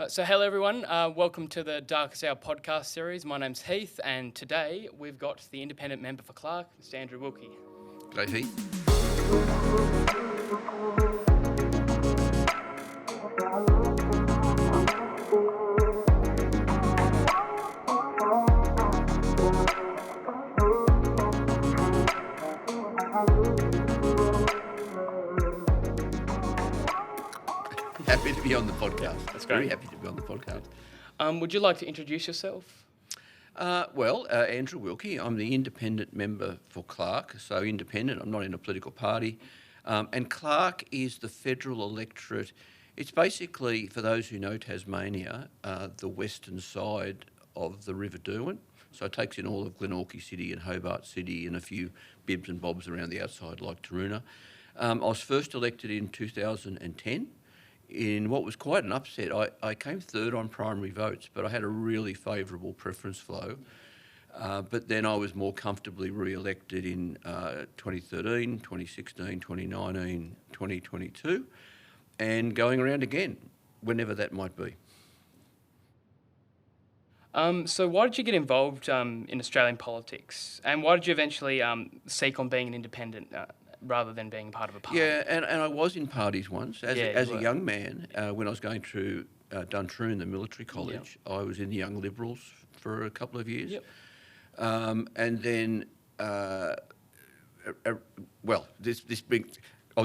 So hello everyone, welcome to the Darkest Hour podcast series. My name's Heath, and today we've got the independent member for Clark, Mr. Andrew Wilkie. G'day, Heath. Happy to be on the podcast. That's great. Very happy to be on the podcast. Would you like to introduce yourself? Andrew Wilkie. I'm the independent member for Clark. So independent, I'm not in a political party. And Clark is the federal electorate. It's basically, for those who know Tasmania, the western side of the River Derwent. So it takes in all of Glenorchy City and Hobart City and a few bibs and bobs around the outside like Taroona. I was first elected in 2010. In what was quite an upset. I came third on primary votes, but I had a really favourable preference flow. But then I was more comfortably re-elected in 2013, 2016, 2019, 2022, and going around again, whenever that might be. So why did you get involved in Australian politics? And why did you eventually seek on being an independent rather than being part of a party? Yeah, and I was in parties once. As a young man, when I was going through Duntroon, the military college, I was in the Young Liberals for a couple of years. Yep. And then, I was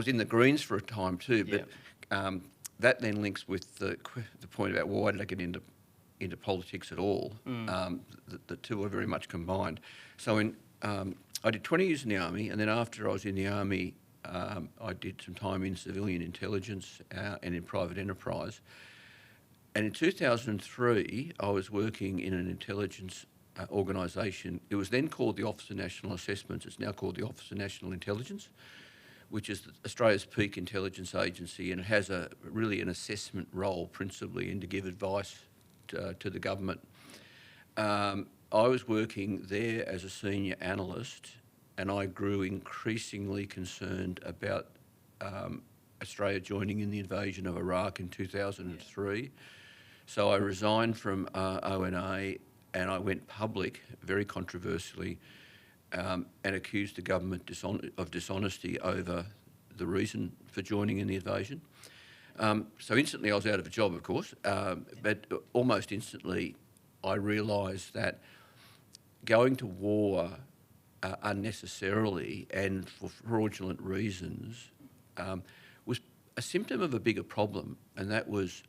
in the Greens for a time too, but that then links with the point about why did I get into politics at all. The two are very much combined. So I did 20 years in the Army, and then after I was in the Army, I did some time in civilian intelligence and in private enterprise. And in 2003, I was working in an intelligence organisation. It was then called the Office of National Assessments. It's now called the Office of National Intelligence, which is Australia's peak intelligence agency, and it has really an assessment role principally and to give advice to the government. I was working there as a senior analyst, and I grew increasingly concerned about Australia joining in the invasion of Iraq in 2003. So I resigned from ONA and I went public, very controversially, and accused the government of dishonesty over the reason for joining in the invasion. So instantly I was out of a job, of course, but almost instantly I realised that going to war unnecessarily and for fraudulent reasons was a symptom of a bigger problem, and that was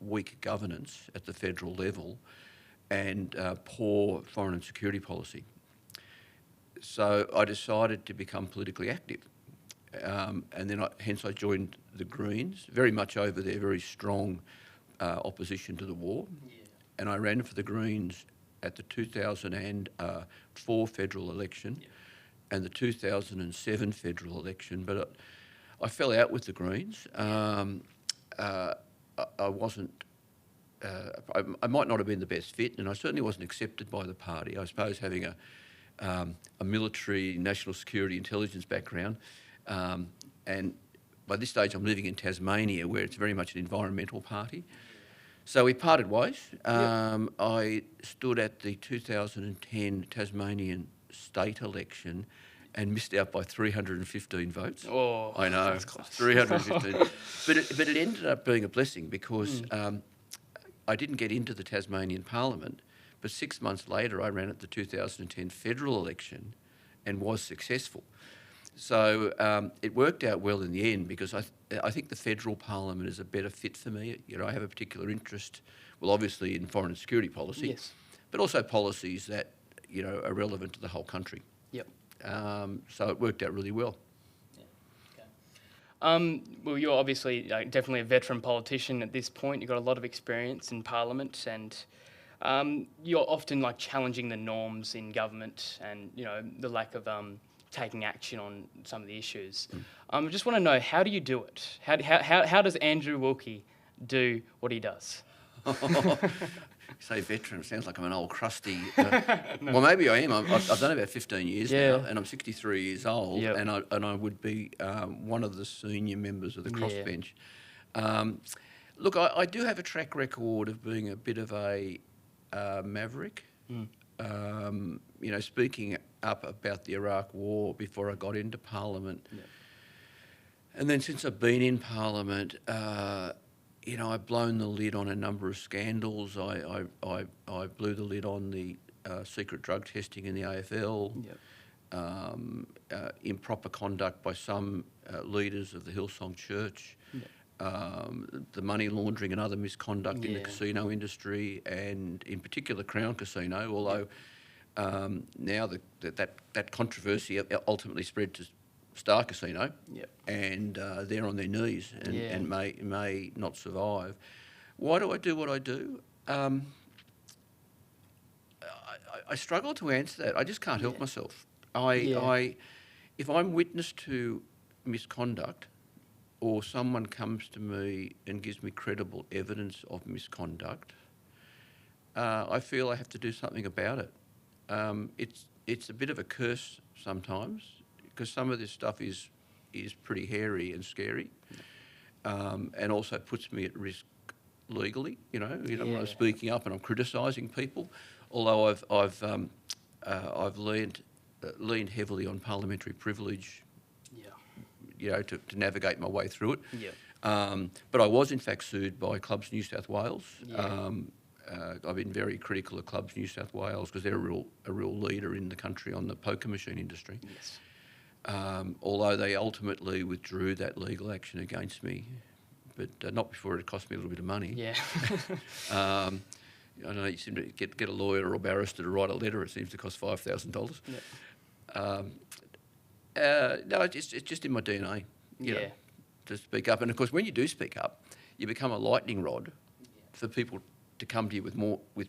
weak governance at the federal level and poor foreign and security policy. So I decided to become politically active, and then hence I joined the Greens, very much over their very strong opposition to the war, and I ran for the Greens at the 2004 federal election and the 2007 federal election, but I fell out with the Greens. I wasn't. I might not have been the best fit, and I certainly wasn't accepted by the party. I suppose having a military, national security, intelligence background, and by this stage I'm living in Tasmania, where it's very much an environmental party. So we parted ways. I stood at the 2010 Tasmanian state election and missed out by 315 votes. Oh, I know, that's close. 315. but it ended up being a blessing because I didn't get into the Tasmanian Parliament, but 6 months later I ran at the 2010 federal election and was successful. So it worked out well in the end because I think the federal parliament is a better fit for me. You know, I have a particular interest, well, obviously in foreign and security policy, but also policies that, you know, are relevant to the whole country. Yep. So it worked out really well. Well, you're obviously definitely a veteran politician at this point. You've got a lot of experience in Parliament, and you're often challenging the norms in government and, you know, the lack of taking action on some of the issues. I just want to know, how do you do it? How does Andrew Wilkie do what he does? Say veteran, sounds like I'm an old crusty. Well, maybe I am. I've done about 15 years now, and I'm 63 years old, and I would be one of the senior members of the crossbench. Look, I do have a track record of being a bit of a maverick. Speaking up about the Iraq War before I got into Parliament. Yeah. And then since I've been in Parliament, I've blown the lid on a number of scandals. I blew the lid on the secret drug testing in the AFL, improper conduct by some leaders of the Hillsong Church, the money laundering and other misconduct in the casino industry, and in particular Crown Casino, although now that controversy ultimately spread to Star Casino, and they're on their knees and may not survive. Why do I do what I do? I struggle to answer that. I just can't help myself. If I'm witness to misconduct, or someone comes to me and gives me credible evidence of misconduct, I feel I have to do something about it. It's a bit of a curse sometimes, because some of this stuff is pretty hairy and scary, and also puts me at risk legally. When I'm speaking up and I'm criticising people, although I've leaned heavily on parliamentary privilege, to navigate my way through it. But I was in fact sued by Clubs New South Wales. I've been very critical of Clubs New South Wales because they're a real leader in the country on the poker machine industry. Although they ultimately withdrew that legal action against me, but not before it cost me a little bit of money. I don't know, you seem to get a lawyer or a barrister to write a letter, it seems to cost $5,000. No, it's just in my DNA, to speak up. And of course, when you do speak up, you become a lightning rod for people to come to you with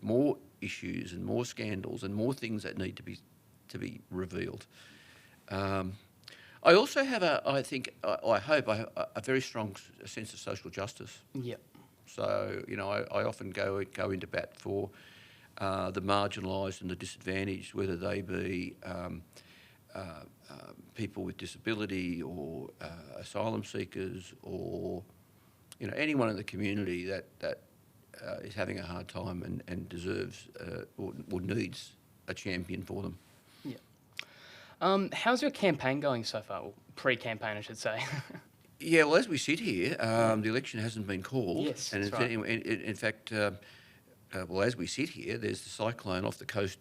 more issues and more scandals and more things that need to be revealed. I also have I hope a very strong sense of social justice. So I often go into bat for the marginalised and the disadvantaged, whether they be people with disability or asylum seekers, or anyone in the community that is having a hard time and deserves or needs a champion for them. How's your campaign going so far? Well, pre-campaign, I should say. Well, as we sit here, the election hasn't been called. Yes, and that's right. In fact, as we sit here, there's the cyclone off the coast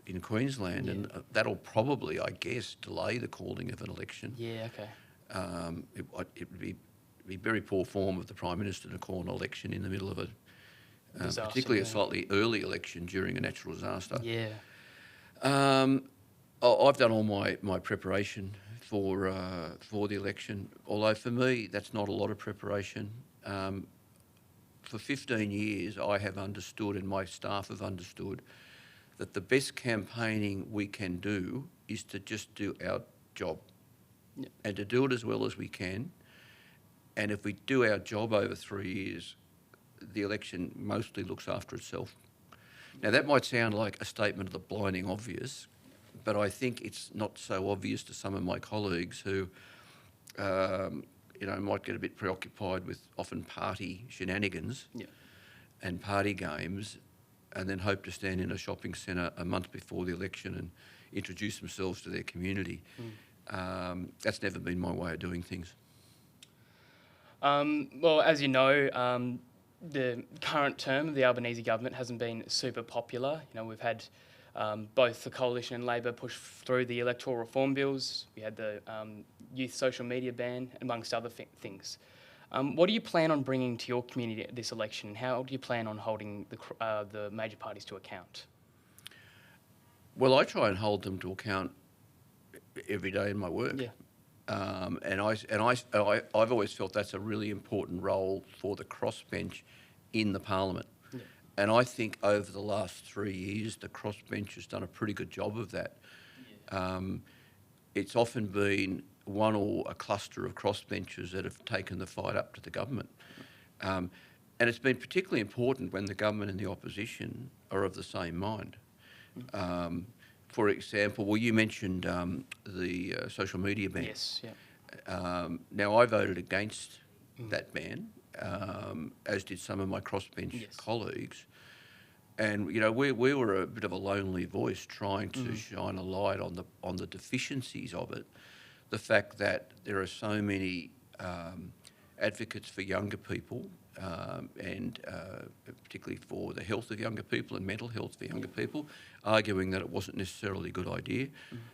in Queensland, and that'll probably, I guess, delay the calling of an election. It would be very poor form of the Prime Minister to call an election in the middle of a, particularly a slightly early election during a natural disaster. I've done all my preparation for the election, although for me that's not a lot of preparation. For 15 years I have understood, and my staff have understood, that the best campaigning we can do is to just do our job and to do it as well as we can. And if we do our job over 3 years, the election mostly looks after itself. Now that might sound like a statement of the blinding obvious, but I think it's not so obvious to some of my colleagues who, might get a bit preoccupied with often party shenanigans and party games, and then hope to stand in a shopping centre a month before the election and introduce themselves to their community. That's never been my way of doing things. Well, as you know, the current term of the Albanese government hasn't been super popular. We've had both the Coalition and Labor push through the electoral reform bills. We had the youth social media ban, amongst other things. What do you plan on bringing to your community at this election, and how do you plan on holding the major parties to account? Well, I try and hold them to account every day in my work. And I've always felt that's a really important role for the crossbench in the Parliament. And I think over the last 3 years, the crossbench has done a pretty good job of that. It's often been one or a cluster of crossbenchers that have taken the fight up to the government. And it's been particularly important when the government and the opposition are of the same mind. For example, well, you mentioned the social media ban. Now, I voted against that ban as did some of my crossbench Yes. colleagues. And we were a bit of a lonely voice trying to shine a light on the deficiencies of it. The fact that there are so many advocates for younger people, and particularly for the health of younger people and mental health for younger people, arguing that it wasn't necessarily a good idea.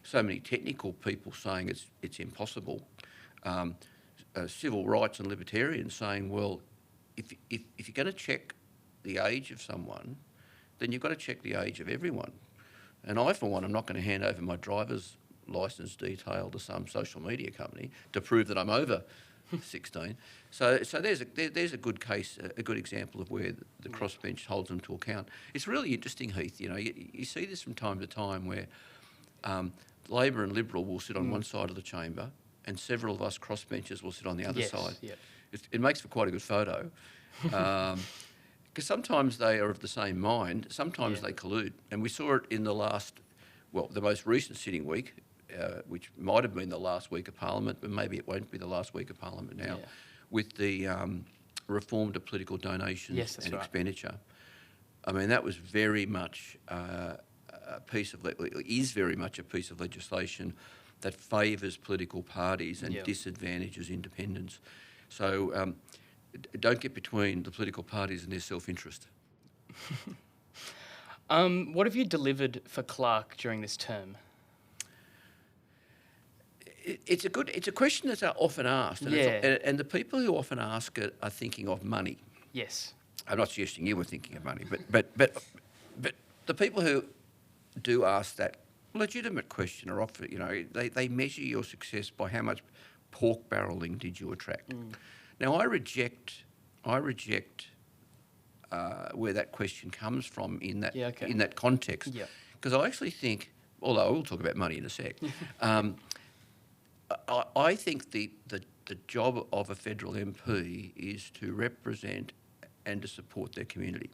So many technical people saying it's impossible. Civil rights and libertarians saying, well, if you're going to check the age of someone, then you've got to check the age of everyone. And I, for one, I'm not going to hand over my driver's licence detail to some social media company to prove that I'm over 16. So there's a good case, a good example of where the crossbench holds them to account. It's really interesting, Heath. You see this from time to time where Labor and Liberal will sit on one side of the chamber, and several of us crossbenchers will sit on the other side. Yep. It makes for quite a good photo. Because sometimes they are of the same mind, sometimes they collude. And we saw it in the most recent sitting week, which might have been the last week of Parliament, but maybe it won't be the last week of Parliament now, with the reform to political donations and expenditure. I mean, that was very much is very much a piece of legislation that favours political parties and disadvantages independents. So don't get between the political parties and their self-interest. What have you delivered for Clark during this term? It's a question that's often asked, and the people who often ask it are thinking of money. Yes. I'm not suggesting you were thinking of money, but the people who do ask that legitimate question are often, they measure your success by how much pork barrelling did you attract. Now, I reject where that question comes from in that context, because I actually think, although we'll talk about money in a sec, I think the job of a federal MP is to represent and to support their community.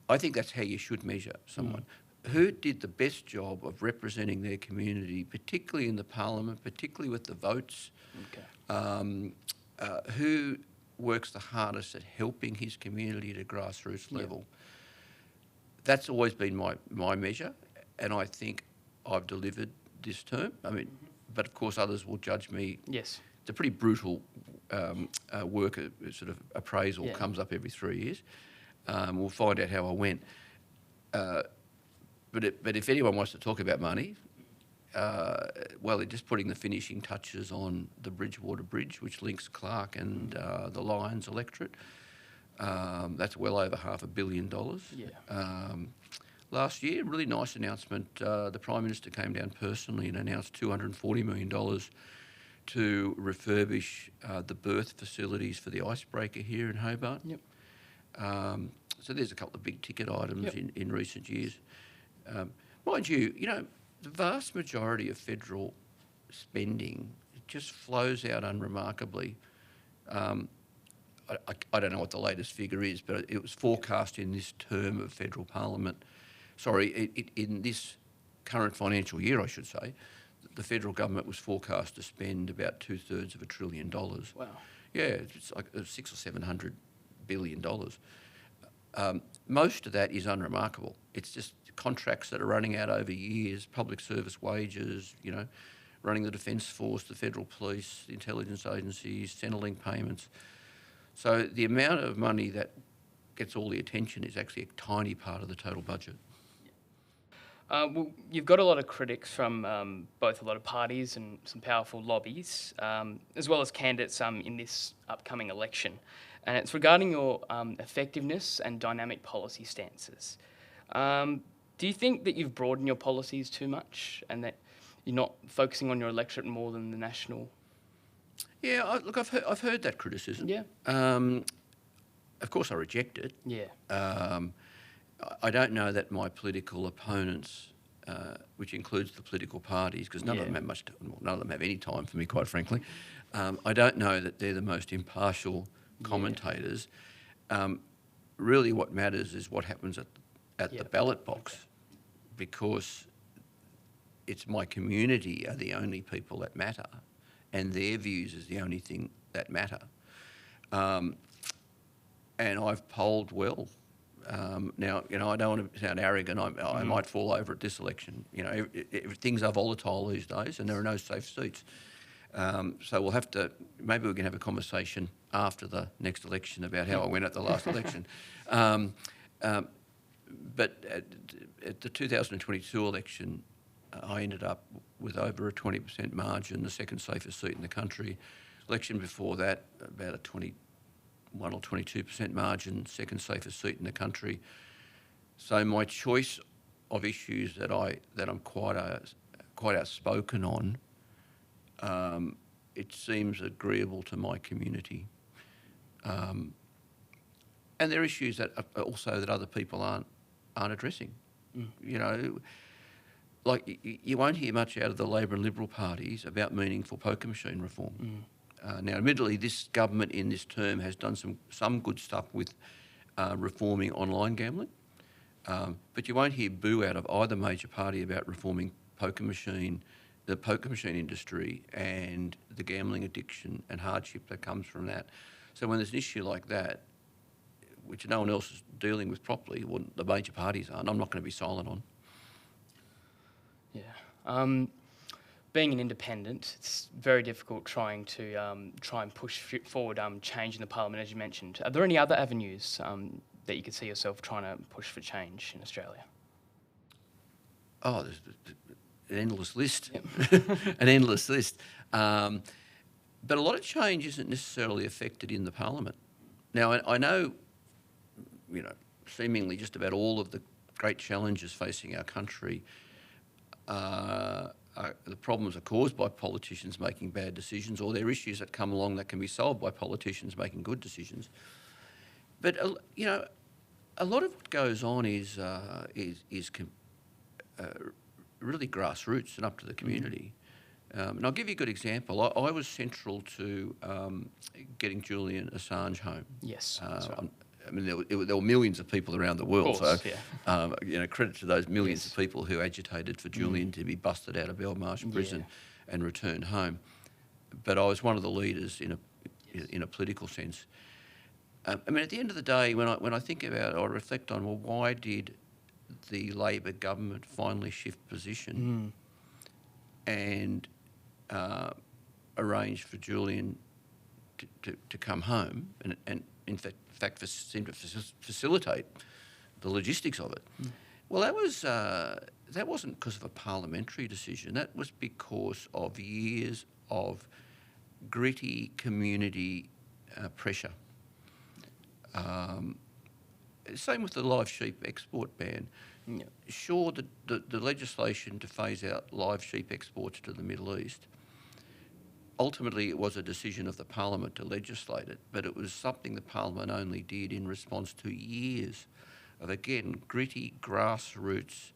I think that's how you should measure someone. Who did the best job of representing their community, particularly in the Parliament, particularly with the votes? Who works the hardest at helping his community at a grassroots level? That's always been my measure, and I think I've delivered this term. I mean, but of course others will judge me. Yes. It's a pretty brutal work, sort of appraisal comes up every 3 years. We'll find out how I went. But if anyone wants to talk about money, they're just putting the finishing touches on the Bridgewater Bridge, which links Clark and the Lions electorate. That's well over $500 million. Last year, really nice announcement. The Prime Minister came down personally and announced $240 million to refurbish the berth facilities for the icebreaker here in Hobart. So there's a couple of big ticket items in recent years. Mind you, the vast majority of federal spending just flows out unremarkably. I don't know what the latest figure is, but it was forecast in this term of federal parliament. In this current financial year, I should say, the federal government was forecast to spend about $2/3 of $1 trillion. Wow. Yeah, it's like $600 or $700 billion. Most of that is unremarkable. It's just contracts that are running out over years, public service wages, running the Defence Force, the Federal Police, the intelligence agencies, Centrelink payments. So the amount of money that gets all the attention is actually a tiny part of the total budget. Well, you've got a lot of critics from both a lot of parties and some powerful lobbies, as well as candidates in this upcoming election. And it's regarding your effectiveness and dynamic policy stances. Do you think that you've broadened your policies too much and that you're not focusing on your electorate more than the national? Yeah, look, I've heard that criticism. Yeah. Of course, I reject it. Yeah. I don't know that my political opponents, which includes the political parties, because none of them have none of them have any time for me, quite frankly. I don't know that they're the most impartial commentators. Really, what matters is what happens at the ballot box, because it's my community are the only people that matter, and their views is the only thing that matter. And I've polled well. Now, I don't want to sound arrogant. I might fall over at this election. Things are volatile these days, and there are no safe seats. So we'll have to, maybe we can have a conversation after the next election about how I went at the last election. But at the 2022 election, I ended up with over a 20% margin, the second safest seat in the country. Election before that, about a 21 or 22% margin, second safest seat in the country. So my choice of issues that I'm quite outspoken on, it seems agreeable to my community. And there are issues that also that other people aren't addressing. Like you won't hear much out of the Labor and Liberal parties about meaningful poker machine reform. Now, admittedly, this government in this term has done some good stuff with reforming online gambling, but you won't hear boo out of either major party about reforming the poker machine industry and the gambling addiction and hardship that comes from that. So when there's an issue like that, which no one else is dealing with properly, well, the major parties aren't, I'm not going to be silent on. Yeah. Being an independent, it's very difficult trying and push forward change in the parliament, as you mentioned. Are there any other avenues that you could see yourself trying to push for change in Australia? Oh, there's an endless list. Yep. An endless list. But a lot of change isn't necessarily affected in the parliament. Now, I know, seemingly just about all of the great challenges facing our country, the problems are caused by politicians making bad decisions, or there are issues that come along that can be solved by politicians making good decisions. But a lot of what goes on is really grassroots and up to the community. And I'll give you a good example. I was central to getting Julian Assange home. Yes, that's right. I mean, there were millions of people around the world, of course, so credit to those millions of people who agitated for Julian to be busted out of Belmarsh prison and returned home. But I was one of the leaders in a political sense. I mean, at the end of the day, when I think about it, I reflect on, well, why did the Labor government finally shift position and arrange for Julian to come home and in fact seem to facilitate the logistics of it. Well, that wasn't because of a parliamentary decision. That was because of years of gritty community pressure. Same with the live sheep export ban. Yeah. Sure, the legislation to phase out live sheep exports to the Middle East, ultimately it was a decision of the Parliament to legislate it, but it was something the Parliament only did in response to years of, again, gritty grassroots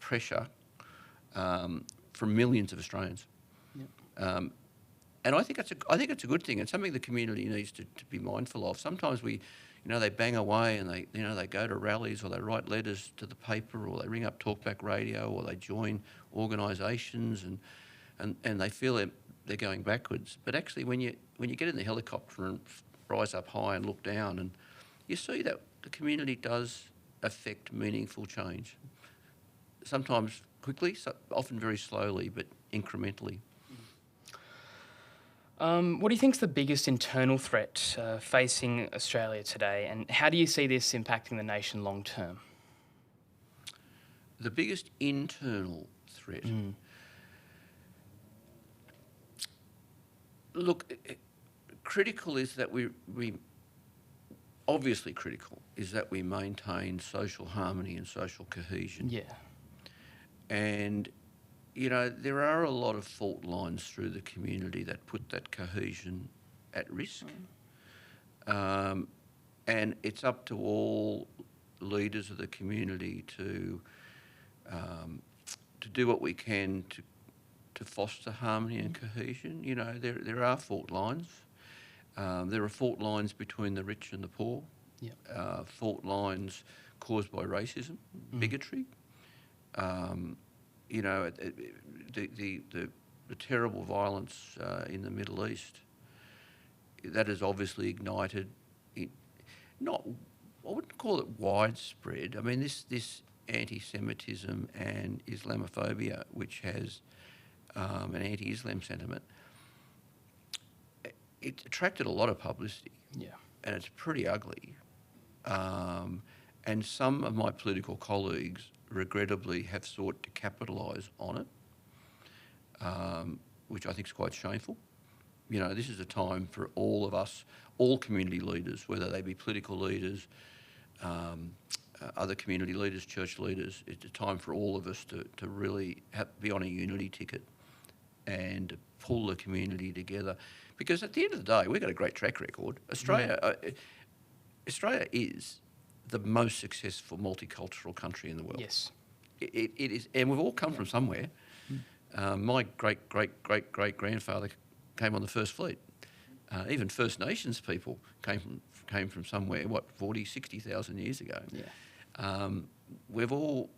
pressure from millions of Australians. Yep. And I think it's a good thing, and something the community needs to be mindful of. Sometimes they bang away and they go to rallies, or they write letters to the paper, or they ring up Talkback Radio, or they join organisations and they feel they're going backwards. But actually, when you get in the helicopter and rise up high and look down, and you see that the community does affect meaningful change. Sometimes quickly, often very slowly, but incrementally. What do you think is the biggest internal threat facing Australia today, and how do you see this impacting the nation long term? The biggest internal threat? Look, critical is that we obviously critical is that we maintain social harmony and social cohesion. Yeah. And there are a lot of fault lines through the community that put that cohesion at risk. And it's up to all leaders of the community to do what we can to foster harmony and cohesion. There are fault lines. There are fault lines between the rich and the poor. Yep. Fault lines caused by racism, bigotry. The terrible violence in the Middle East that has obviously ignited, not, I wouldn't call it widespread. I mean, this anti-Semitism and Islamophobia, which has an anti-Islam sentiment, it attracted a lot of publicity. Yeah. And it's pretty ugly. And some of my political colleagues, regrettably, have sought to capitalise on it, which I think is quite shameful. You know, this is a time for all of us, all community leaders, whether they be political leaders, other community leaders, church leaders. It's a time for all of us to really be on a unity ticket and pull the community together. Because at the end of the day, we've got a great track record. Australia is the most successful multicultural country in the world. Yes. It is, and we've all come from somewhere. My great-great-great-great-grandfather came on the First Fleet. Even First Nations people came from somewhere, 40, 60,000 years ago. Yeah. We've all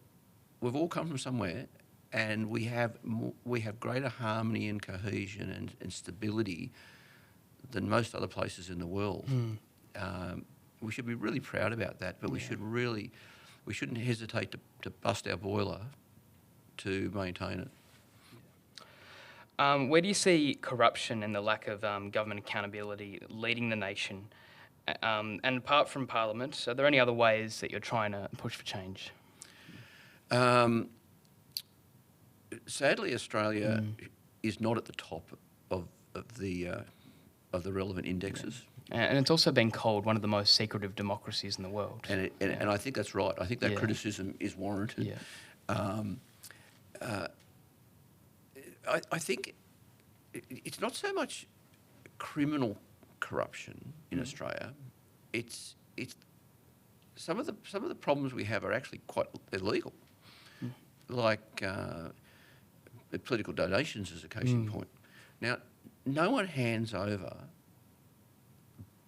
come from somewhere, and we have greater harmony and cohesion and stability than most other places in the world. We should be really proud about that, but we shouldn't hesitate to bust our boiler to maintain it. Where do you see corruption and the lack of government accountability leading the nation? And apart from Parliament, are there any other ways that you're trying to push for change? Sadly, Australia is not at the top of the relevant indexes. Yeah. And it's also been called one of the most secretive democracies in the world. And I think that's right. I think that criticism is warranted. Yeah. I think it's not so much criminal corruption in Australia. It's some of the problems we have are actually quite illegal, like political donations as a case in point. Now, no one hands over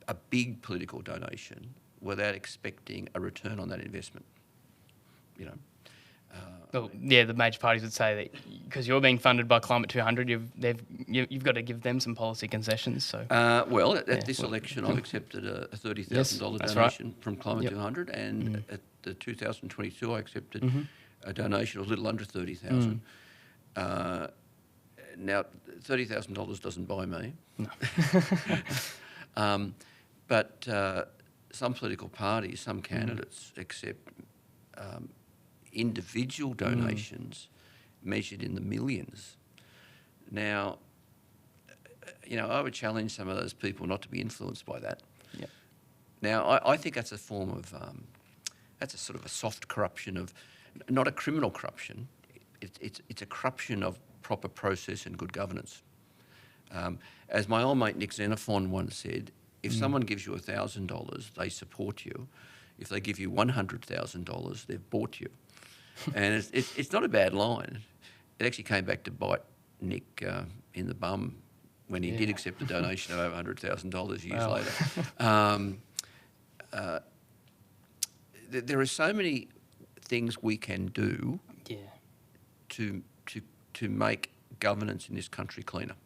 a big political donation without expecting a return on that investment. You know. Well, yeah, the major parties would say that because you're being funded by Climate 200, you've got to give them some policy concessions. So, well, at this election, I've accepted a $30,000 donation from Climate 200, and at the 2022, I accepted a donation of a little under $30,000. Now, $30,000 doesn't buy me. No. But some political parties, some candidates accept individual donations measured in the millions. Now, you know, I would challenge some of those people not to be influenced by that. Yep. Now, I think that's a form of, that's a sort of a soft corruption of, not a criminal corruption. It's a corruption of proper process and good governance. As my old mate Nick Xenophon once said, if someone gives you $1,000, they support you. If they give you $100,000, they've bought you. And it's not a bad line. It actually came back to bite Nick in the bum when he did accept a donation of over $100,000 years later. There are so many things we can do to make governance in this country cleaner.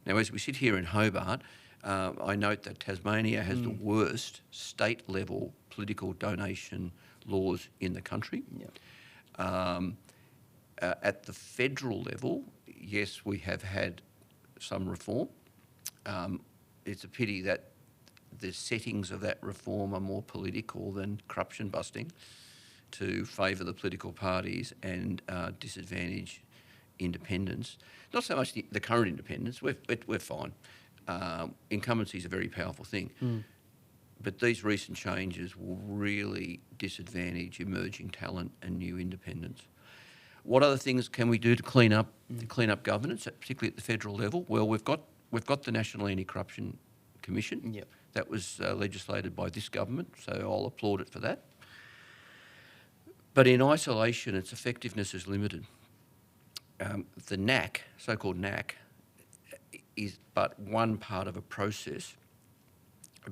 Now, as we sit here in Hobart, I note that Tasmania has the worst state-level political donation laws in the country. At the federal level, yes, we have had some reform. It's a pity that the settings of that reform are more political than corruption busting to favour the political parties and disadvantage independents. Not so much the current independents, we're fine. Incumbency is a very powerful thing. But these recent changes will really disadvantage emerging talent and new independents. What other things can we do to clean up governance, particularly at the federal level? Well, we've got the National Anti-Corruption Commission. That was legislated by this government, so I'll applaud it for that. But in isolation, its effectiveness is limited. The NAC, so-called NAC, is but one part of a process,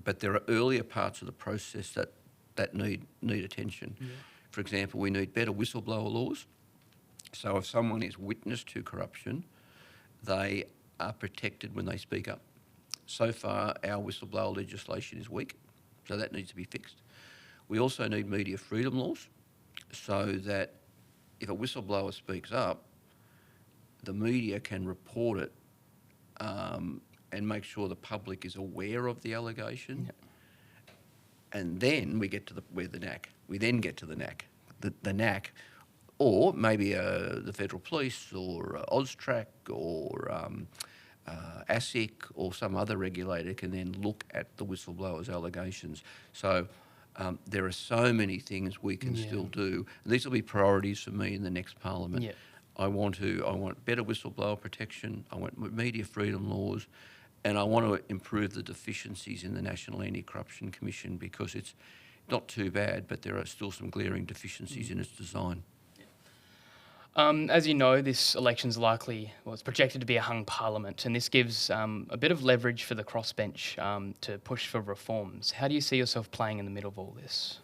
but there are earlier parts of the process that need attention. For example, we need better whistleblower laws. So if someone is witness to corruption, they are protected when they speak up. so far our whistleblower legislation is weak, so that needs to be fixed. We also need media freedom laws so that if a whistleblower speaks up, the media can report it and make sure the public is aware of the allegation. Yep. And then we get to the knack. We then get to the knack. The knack, or maybe the Federal Police or AUSTRAC or ASIC or some other regulator can then look at the whistleblower's allegations. So there are so many things we can still do. And these will be priorities for me in the next Parliament. Yep. I want better whistleblower protection. I want media freedom laws, and I want to improve the deficiencies in the National Anti-Corruption Commission because it's not too bad, but there are still some glaring deficiencies in its design. As you know, this election's it's projected to be a hung parliament, and this gives a bit of leverage for the crossbench to push for reforms. How do you see yourself playing in the middle of all this?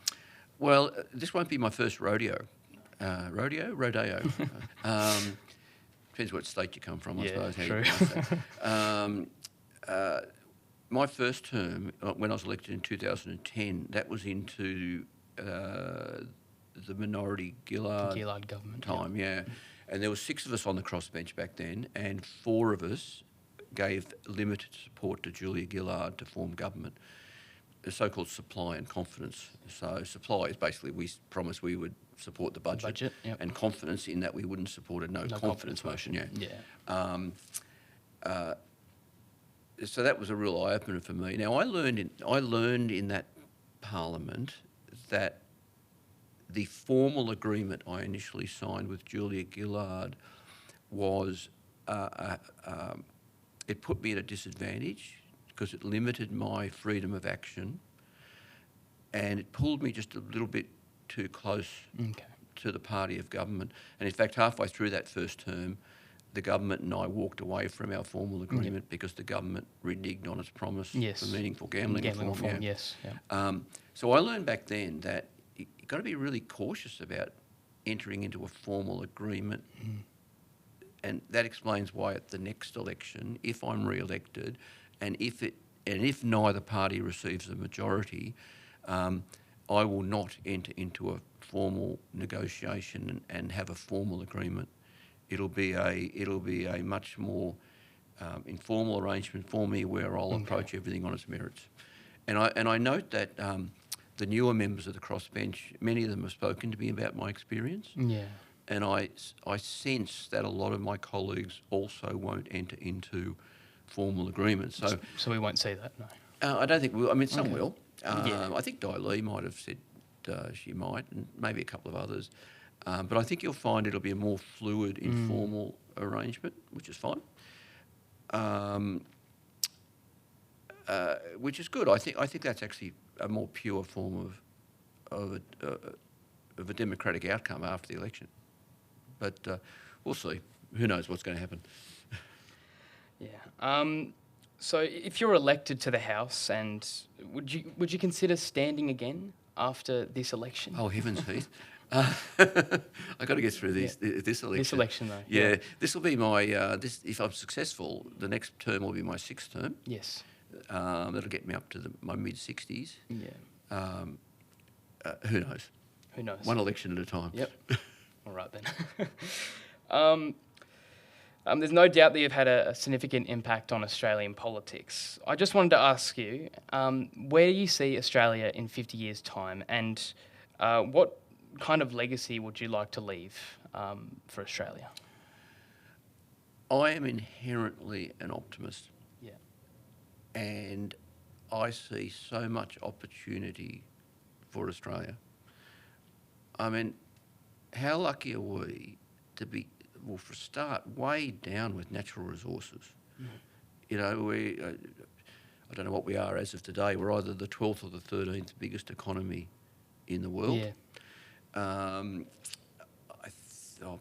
Well, this won't be my first rodeo. Rodeo? Depends what state you come from, I suppose. How true. you pronounce that. My first term, when I was elected in 2010, that was into the minority Gillard government time, yeah. And there were 6 of us on the crossbench back then, and 4 of us gave limited support to Julia Gillard to form government, the so-called supply and confidence. So supply is basically we promised we would support the budget, and confidence in that we wouldn't support a no confidence motion. So that was a real eye-opener for me. Now I learned in that Parliament that the formal agreement I initially signed with Julia Gillard was it put me at a disadvantage because it limited my freedom of action, and it pulled me just a little bit too close to the party of government. And in fact, halfway through that first term, the government and I walked away from our formal agreement because the government reneged on its promise for meaningful gambling reform. So I learned back then that you've got to be really cautious about entering into a formal agreement. And that explains why at the next election, if I'm re-elected, and if neither party receives a majority, I will not enter into a formal negotiation and have a formal agreement. It'll be a much more informal arrangement for me where I'll approach everything on its merits. And I note that the newer members of the crossbench, many of them have spoken to me about my experience. And I sense that a lot of my colleagues also won't enter into formal agreements. So we won't see that, no. I don't think we'll. I mean, some will. I think Di Lee might have said she might, and maybe a couple of others. But I think you'll find it'll be a more fluid, informal arrangement, which is fine. Which is good. I think that's actually a more pure form of a democratic outcome after the election. But we'll see. Who knows what's going to happen? So if you're elected to the House, and would you consider standing again after this election? Oh, heavens, Heath. I've got to get through this election. This election, though. Yeah, this will be my, if I'm successful, the next term will be my 6th term. Yes. That'll get me up to my mid-60s. Yeah. Who knows? Who knows? One election at a time. Yep. All right, then. There's no doubt that you've had a significant impact on Australian politics. I just wanted to ask you, where do you see Australia in 50 years' time, and what kind of legacy would you like to leave for Australia? I am inherently an optimist. Yeah. And I see so much opportunity for Australia. I mean, how lucky are we to be, well, for a start, way down with natural resources? You know, I don't know what we are as of today. We're either the 12th or the 13th biggest economy in the world. I'll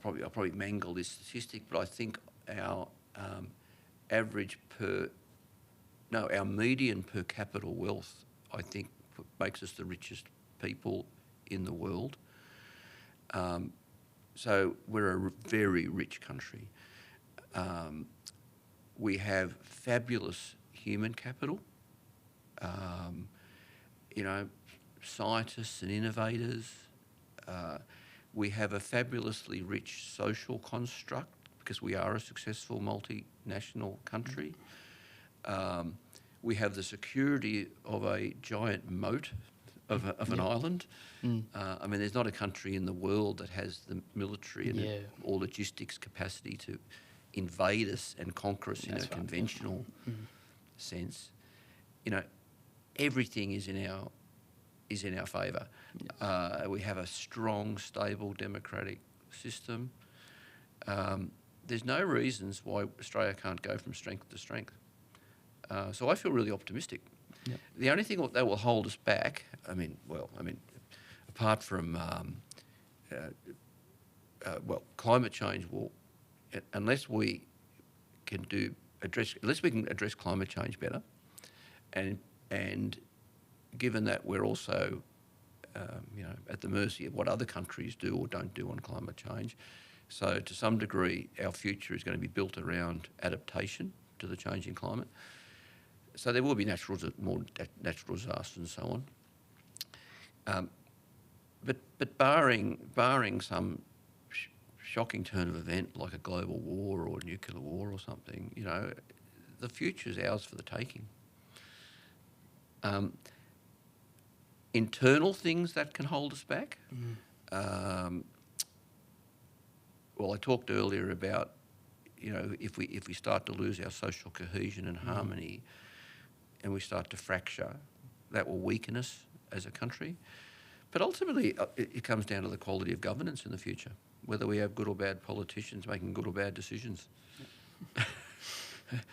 probably mangle this statistic, but I think our our median per capita wealth, I think, makes us the richest people in the world. So we're a very rich country. We have fabulous human capital, you know, scientists and innovators. We have a fabulously rich social construct because we are a successful multinational country. We have the security of a giant moat of an island. I mean, there's not a country in the world that has the military and or logistics capacity to invade us and conquer us in a conventional sense. You know, everything is in our favour. We have a strong, stable, democratic system. There's no reasons why Australia can't go from strength to strength. So I feel really optimistic. Yep. The only thing that will hold us back, apart from climate change will, unless we can address climate change better, and given that we're also at the mercy of what other countries do or don't do on climate change. So to some degree, our future is going to be built around adaptation to the changing climate. So there will be more natural disasters and so on. But barring some shocking turn of event like a global war or a nuclear war or something, the future is ours for the taking. Internal things that can hold us back. Well, I talked earlier about, if we start to lose our social cohesion and harmony, and we start to fracture, that will weaken us as a country. But ultimately, it comes down to the quality of governance in the future, whether we have good or bad politicians making good or bad decisions.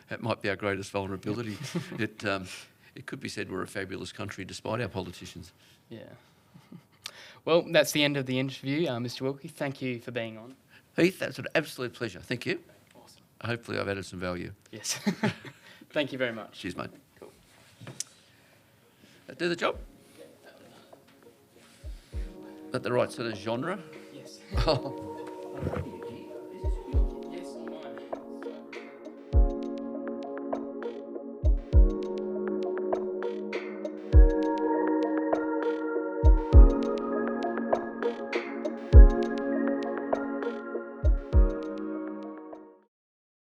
That might be our greatest vulnerability. It could be said we're a fabulous country despite our politicians. Yeah. Well, that's the end of the interview. Mr. Wilkie, thank you for being on. Heath, that's an absolute pleasure. Thank you. Awesome. Hopefully I've added some value. Yes. Thank you very much. Cheers, mate. Cool. That do the job? Is that the right sort of genre? Yes. Oh.